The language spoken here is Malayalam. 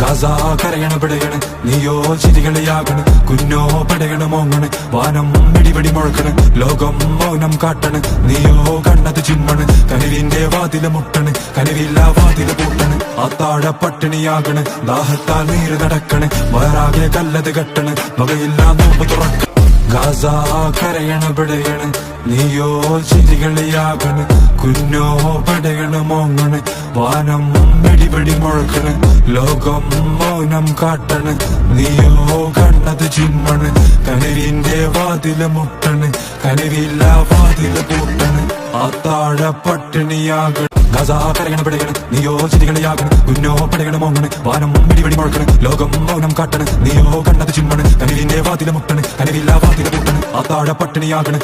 ഗാസ കരയണ പിടയണ് നീയോ ചിരികളിയാകണ് കുഞ്ഞോ പടയണ മോങ്ങണ് വാനം പിടിപടി മുഴക്കണ് ലോകം മൗനം കാട്ടണ് നീയോ കണ്ണത് ചിമ്മണ് കനിവിന്റെ വാതില് മുട്ടണ് കനിവില്ല വാതില് പൂട്ടണ് അത്താഴ പട്ടിണിയാകണ് ദാഹത്താൽ നീര് നടക്കണ് വേറാകെ കല്ലത് കെട്ടണ് വകയില്ല നോമ്പ് തുറക്ക ഗാസ കരയണ പിടയണ് നീയോ ചിരികളിയാകണ് കുഞ്ഞോ പടയണ മോങ്ങണ് വാനം പിടിപടി മുഴക്കണ് ലോകം മൗനം കാട്ടണ് നീയോ കണ്ണത് ചിമ്മണ് കനിവിന്റെ വാതില് മുട്ടണ് കനിവില്ല വാതില് പൂട്ടണ് അത്താഴ പട്ടിണിയാകണ് ഗാസ കരയണ പിടയണ് നീയോ ചിരികളിയാകണ് കുഞ്ഞോ പടയണ മോങ്ങണ് വാനം പിടിപടി മുഴക്കണ് ലോകം മൗനം കാട്ടണ് നീയോ കണ്ണത് ചിമ്മണ് കനിവിന്റെ വാതില് മുട്ടണ് കനിവില്ല വാതില് പൂട്ടണ് അത്താഴ പട്ടിണിയാകണ്